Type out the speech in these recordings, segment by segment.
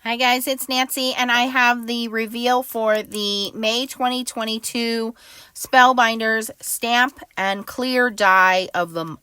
Hi guys, it's Nancy, and I have the reveal for the May 2022 Spellbinders stamp and clear die of the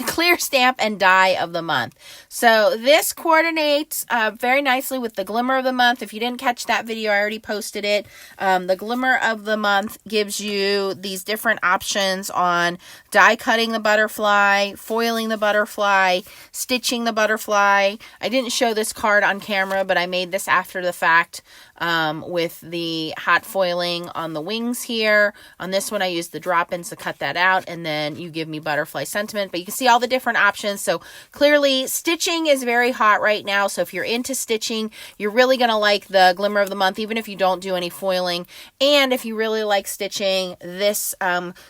clear stamp and die of the month. So this coordinates very nicely with the glimmer of the month. If you didn't catch that video, I already posted it. The glimmer of the month gives you these different options on die cutting the butterfly, foiling the butterfly, stitching the butterfly. I didn't show this card on camera, but I made this after the fact with the hot foiling on the wings here. On this one, I used the drop-ins to cut that out, and then you give me butterfly sentiment. But you can see all the different options. So clearly, stitching is very hot right now. So if you're into stitching, you're really going to like the glimmer of the month, even if you don't do any foiling. And if you really like stitching, this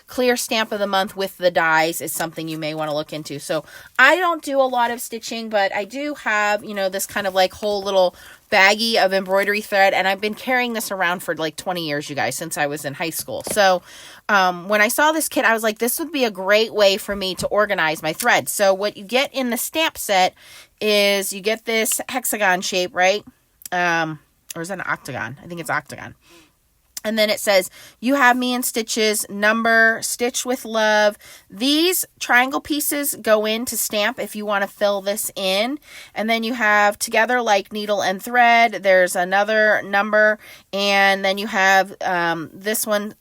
clear stamp of the month with the dies is something you may want to look into. So I don't do a lot of stitching, but I do have, you know, this kind of like whole little baggie of embroidery thread, and I've been carrying this around for like 20 years, you guys, since I was in high school. So when I saw this kit, I was like, this would be a great way for me to organize my thread. So what you get in the stamp set is you get this hexagon shape, right? Or is that an octagon? I think it's octagon. And then it says, you have me in stitches, number, stitch with love. These triangle pieces go in to stamp if you want to fill this in. And then you have together like needle and thread. There's another number. And then you have this one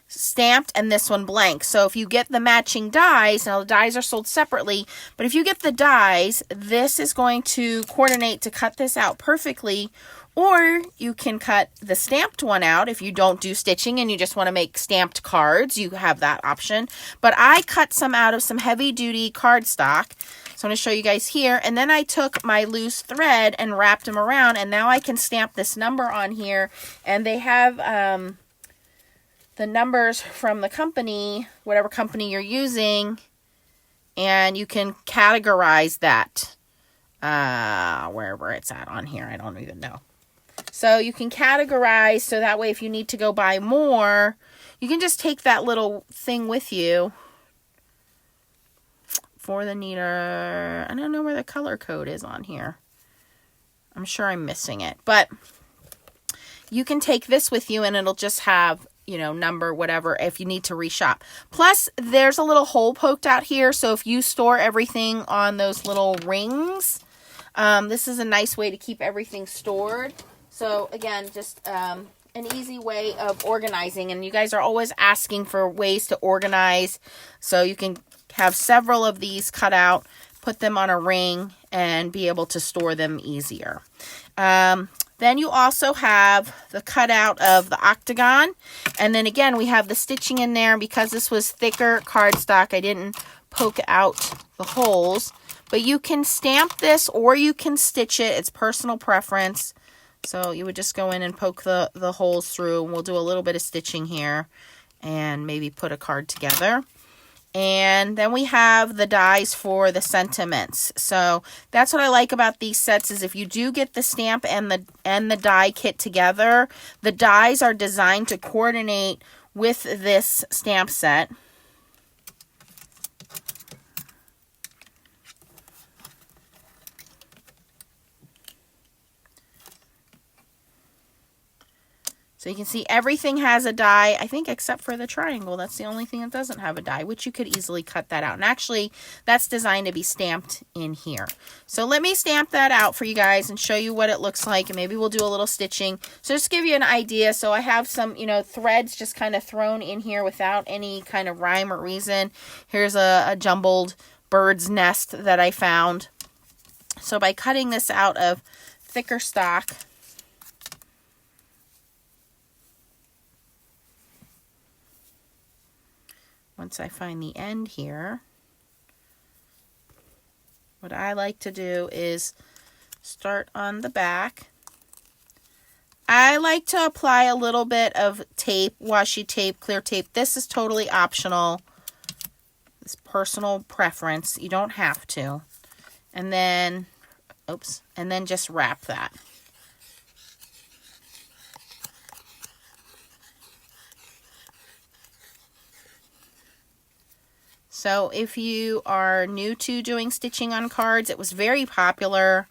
stamped and this one blank. So if you get the matching dies, now the dies are sold separately, but if you get the dies, this is going to coordinate to cut this out perfectly. Or you can cut the stamped one out if you don't do stitching and you just want to make stamped cards. You have that option. But I cut some out of some heavy-duty cardstock. So I'm going to show you guys here. And then I took my loose thread and wrapped them around. And now I can stamp this number on here. And they have the numbers from the company, whatever company you're using. And you can categorize that wherever it's at on here. I don't even know. So you can categorize, so that way if you need to go buy more, you can just take that little thing with you for the neater. I don't know where the color code is on here. I'm sure I'm missing it. But you can take this with you and it'll just have, you know, number, whatever, if you need to reshop. Plus, there's a little hole poked out here. So if you store everything on those little rings, this is a nice way to keep everything stored. So again, just an easy way of organizing. And you guys are always asking for ways to organize. So you can have several of these cut out, put them on a ring, and be able to store them easier. Then you also have the cutout of the octagon. And then again, we have the stitching in there. Because this was thicker cardstock, I didn't poke out the holes. But you can stamp this or you can stitch it. It's personal preference. So you would just go in and poke the holes through. And we'll do a little bit of stitching here and maybe put a card together. And then we have the dies for the sentiments. So that's what I like about these sets is if you do get the stamp and the die kit together, the dies are designed to coordinate with this stamp set. So you can see everything has a die, I think, except for the triangle. That's the only thing that doesn't have a die, which you could easily cut that out. And actually, that's designed to be stamped in here. So let me stamp that out for you guys and show you what it looks like. And maybe we'll do a little stitching. So just to give you an idea, so I have some, you know, threads just kind of thrown in here without any kind of rhyme or reason. Here's a jumbled bird's nest that I found. So by cutting this out of thicker stock, once I find the end here, what I like to do is start on the back. I like to apply a little bit of tape, washi tape, clear tape. This is totally optional. It's personal preference. You don't have to. And then, oops, and then just wrap that. So if you are new to doing stitching on cards, it was very popular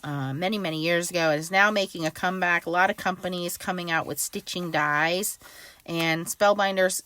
many, many years ago. It is now making a comeback. A lot of companies coming out with stitching dies. And Spellbinders,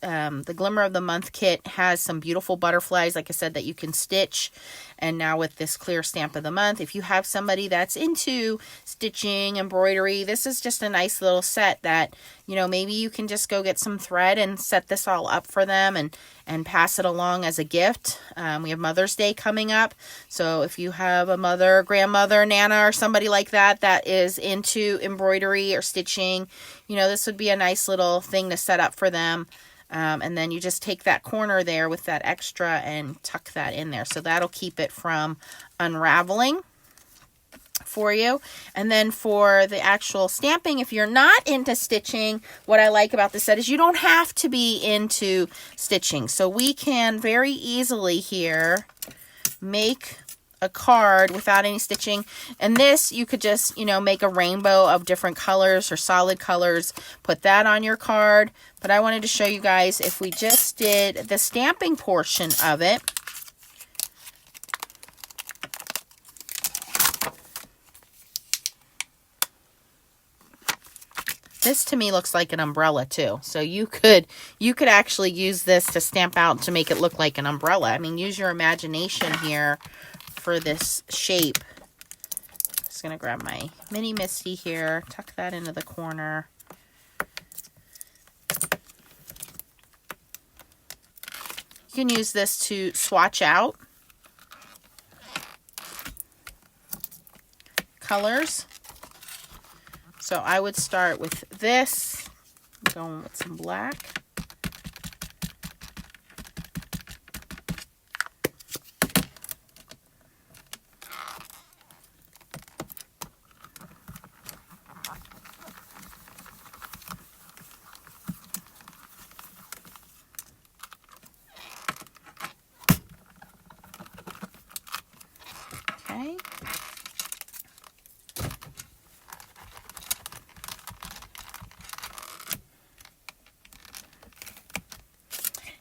the Glimmer of the Month kit has some beautiful butterflies, like I said, that you can stitch. And now with this clear stamp of the month, if you have somebody that's into stitching, embroidery, this is just a nice little set that, you know, maybe you can just go get some thread and set this all up for them and pass it along as a gift. We have Mother's Day coming up. So if you have a mother, grandmother, nana, or somebody like that that is into embroidery or stitching, you know, this would be a nice little thing to set up for them. And then you just take that corner there with that extra and tuck that in there. So that'll keep it from unraveling for you. And then for the actual stamping, if you're not into stitching, what I like about this set is you don't have to be into stitching. So we can very easily here make a card without any stitching. And this, you could just, you know, make a rainbow of different colors or solid colors, put that on your card. But I wanted to show you guys if we just did the stamping portion of it. This to me looks like an umbrella too. So you could actually use this to stamp out to make it look like an umbrella. I mean, use your imagination here for this shape. Just gonna grab my mini Misty here, tuck that into the corner. You can use this to swatch out colors. So I would start with this, going with some black. Okay.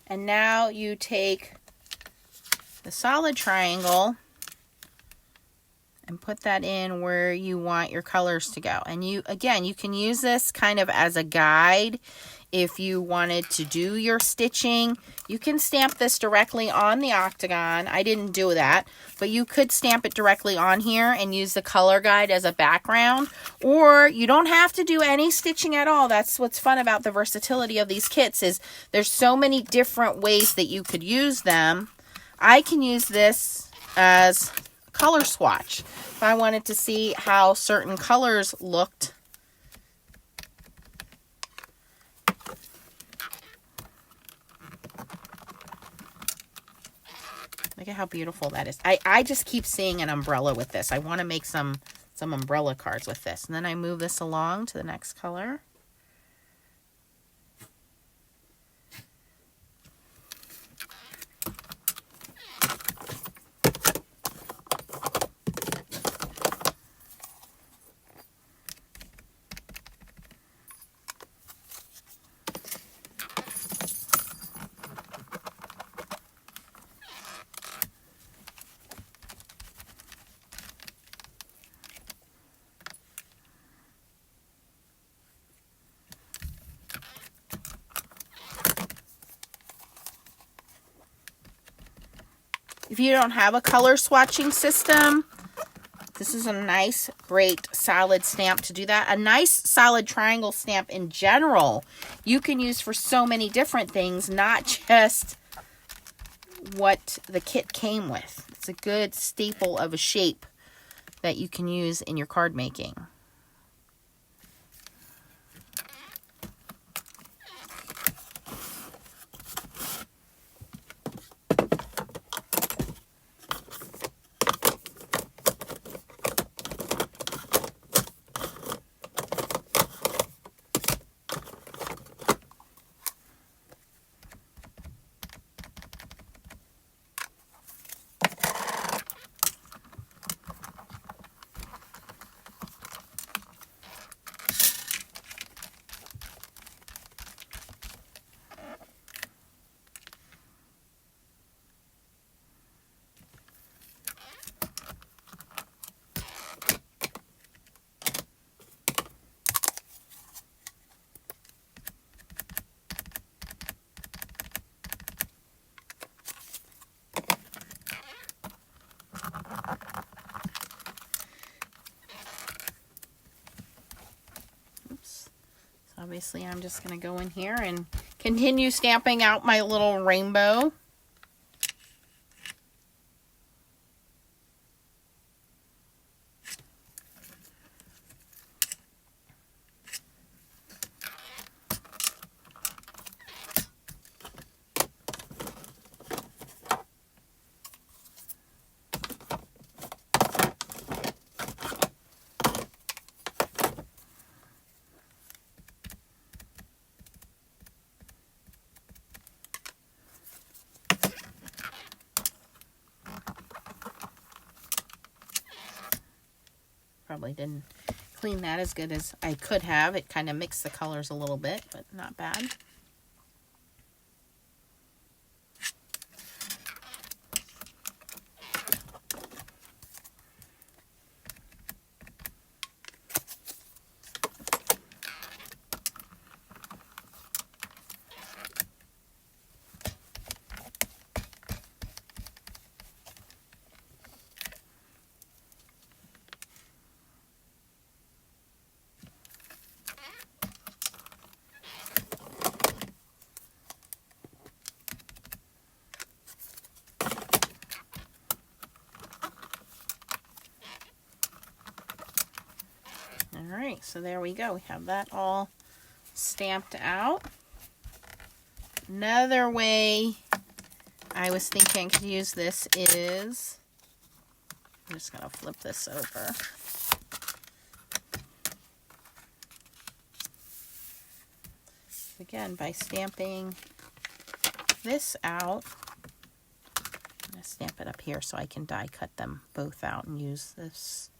And now you take the solid triangle and put that in where you want your colors to go. And you, again, you can use this kind of as a guide if you wanted to do your stitching. You can stamp this directly on the octagon. I didn't do that, but you could stamp it directly on here and use the color guide as a background, or you don't have to do any stitching at all. That's what's fun about the versatility of these kits, is there's so many different ways that you could use them. I can use this as a color swatch. If I wanted to see how certain colors looked, look at how beautiful that is. I just keep seeing an umbrella with this. I want to make some umbrella cards with this. And then I move this along to the next color. If you don't have a color swatching system, this is a nice, great, solid stamp to do that. A nice, solid triangle stamp in general, you can use for so many different things, not just what the kit came with. It's a good staple of a shape that you can use in your card making. Obviously, I'm just going to go in here and continue stamping out my little rainbow. Probably didn't clean that as good as I could have. It kind of mixed the colors a little bit, but not bad. Alright, so there we go. We have that all stamped out. Another way I was thinking I could use this is, I'm just going to flip this over. Again, by stamping this out, I'm going to stamp it up here so I can die cut them both out and use this.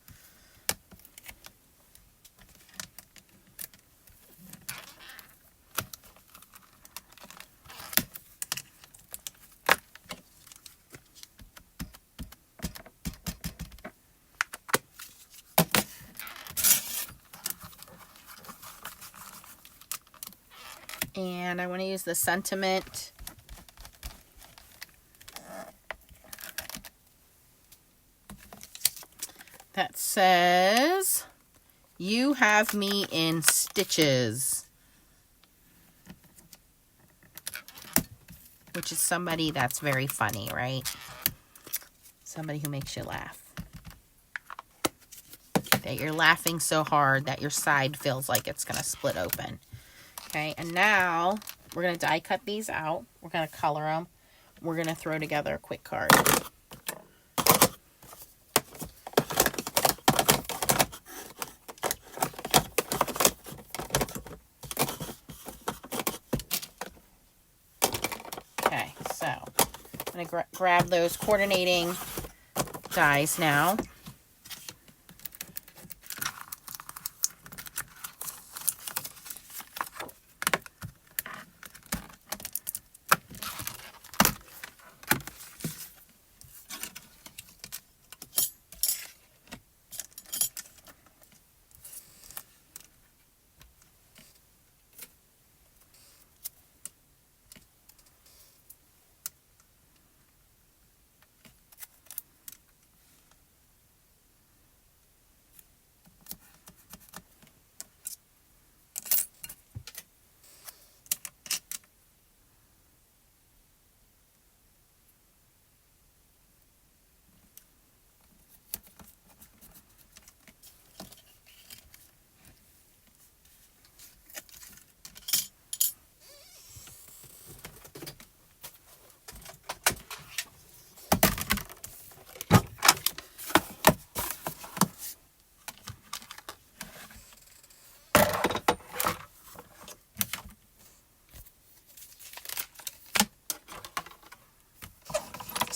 And I want to use the sentiment that says, "You have me in stitches," which is somebody that's very funny, right? Somebody who makes you laugh. That you're laughing so hard that your side feels like it's going to split open. Okay, and now we're going to die cut these out. We're going to color them. We're going to throw together a quick card. Okay, so I'm going to grab those coordinating dies now.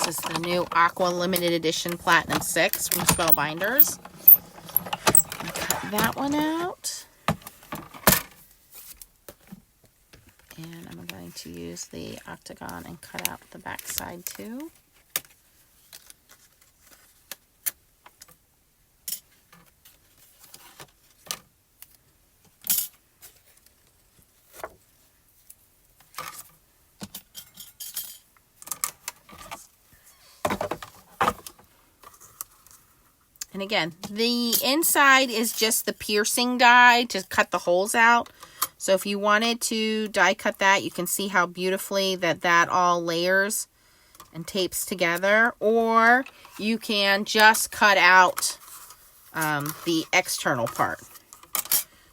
This is the new Aqua Limited Edition Platinum 6 from Spellbinders. Cut that one out. And I'm going to use the octagon and cut out the back side too. And again, the inside is just the piercing die to cut the holes out. So if you wanted to die cut that, you can see how beautifully that all layers and tapes together. Or you can just cut out the external part.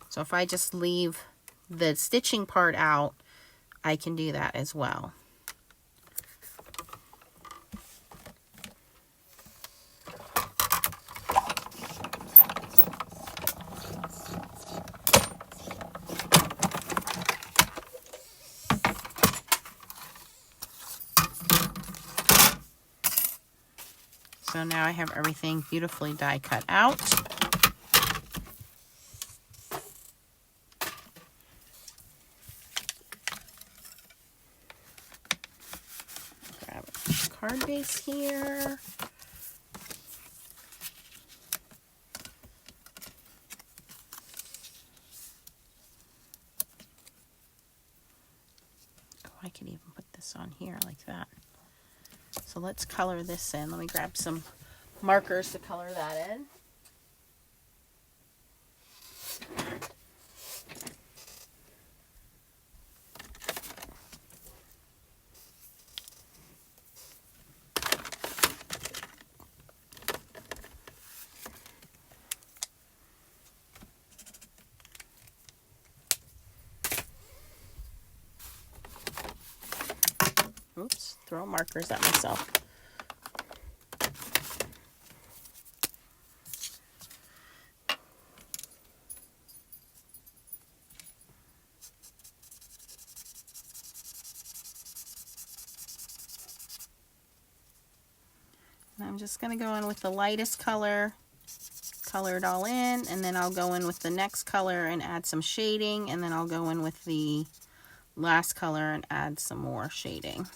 So if I just leave the stitching part out, I can do that as well. So now I have everything beautifully die cut out. Grab a card base here. Oh, I could even put this on here like that. So let's color this in. Let me grab some markers to color that in. Oops, throw markers at myself. And I'm just going to go in with the lightest color, color it all in, and then I'll go in with the next color and add some shading, and then I'll go in with the last color and add some more shading.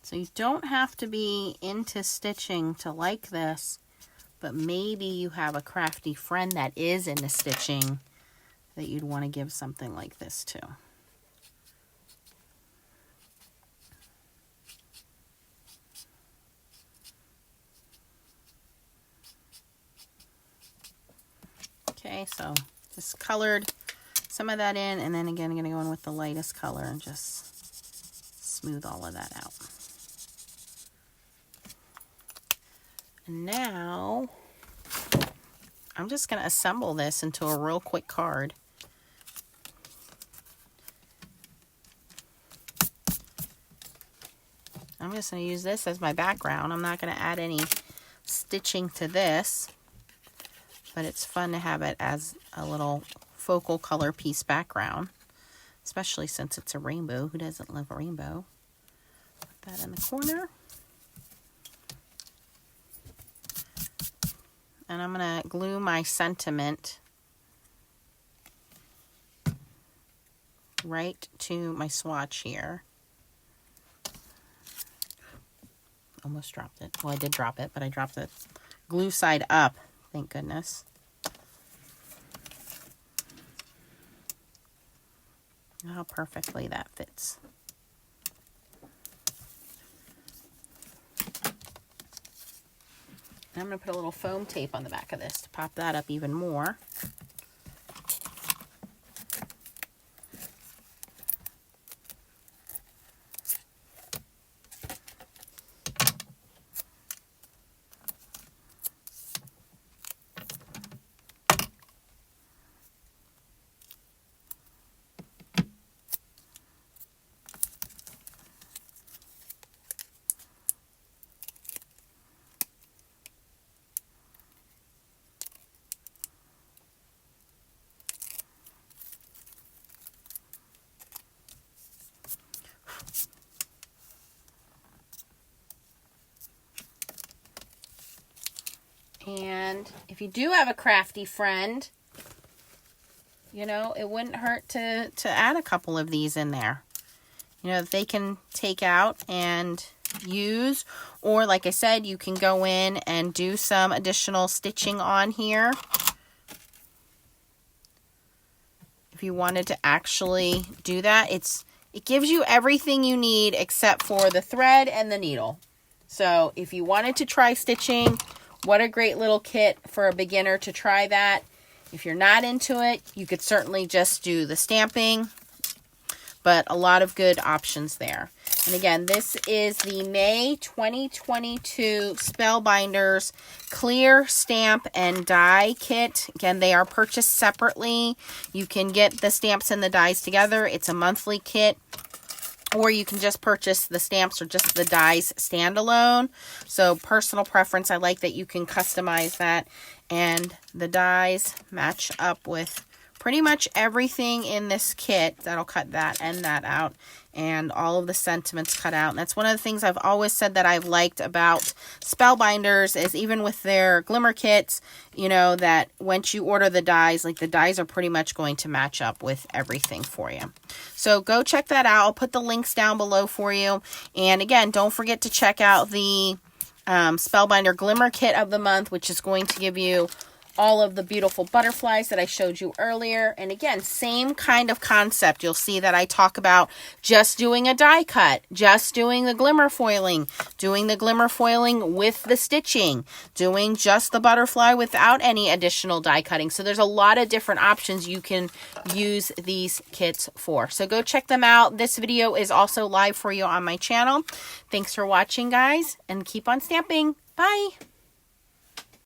So you don't have to be into stitching to like this, but maybe you have a crafty friend that is into stitching that you'd want to give something like this to. Okay, so just colored some of that in, and then again I'm going to go in with the lightest color and just smooth all of that out. And now I'm just going to assemble this into a real quick card. I'm just going to use this as my background. I'm not going to add any stitching to this, but it's fun to have it as a little focal color piece background, especially since it's a rainbow. Who doesn't love a rainbow? Put that in the corner. And I'm going to glue my sentiment right to my swatch here. Almost dropped it. Well, I did drop it, but I dropped the glue side up. Thank goodness. How perfectly that fits. And I'm going to put a little foam tape on the back of this to pop that up even more. And if you do have a crafty friend, you know, it wouldn't hurt to add a couple of these in there. You know, that they can take out and use. Or like I said, you can go in and do some additional stitching on here. you wanted to actually do that. It gives you everything you need except for the thread and the needle. So if you wanted to try stitching, what a great little kit for a beginner to try that. If you're not into it, you could certainly just do the stamping, but a lot of good options there. And again, this is the May 2022 Spellbinders Clear Stamp and Die Kit. Again, they are purchased separately. You can get the stamps and the dies together. It's a monthly kit. Or you can just purchase the stamps or just the dies standalone. So personal preference, I like that you can customize that. And the dies match up with pretty much everything in this kit. That'll cut that and that out. And all of the sentiments cut out. And that's one of the things I've always said that I've liked about Spellbinders is even with their glimmer kits, you know, that once you order the dies, like the dies are pretty much going to match up with everything for you. So go check that out. I'll put the links down below for you. And again, don't forget to check out the Spellbinder Glimmer Kit of the month, which is going to give you all of the beautiful butterflies that I showed you earlier. And again, same kind of concept. You'll see that I talk about just doing a die cut, just doing the glimmer foiling, doing the glimmer foiling with the stitching, doing just the butterfly without any additional die cutting. So there's a lot of different options you can use these kits for. So go check them out. This video is also live for you on my channel. Thanks for watching, guys, and keep on stamping. Bye.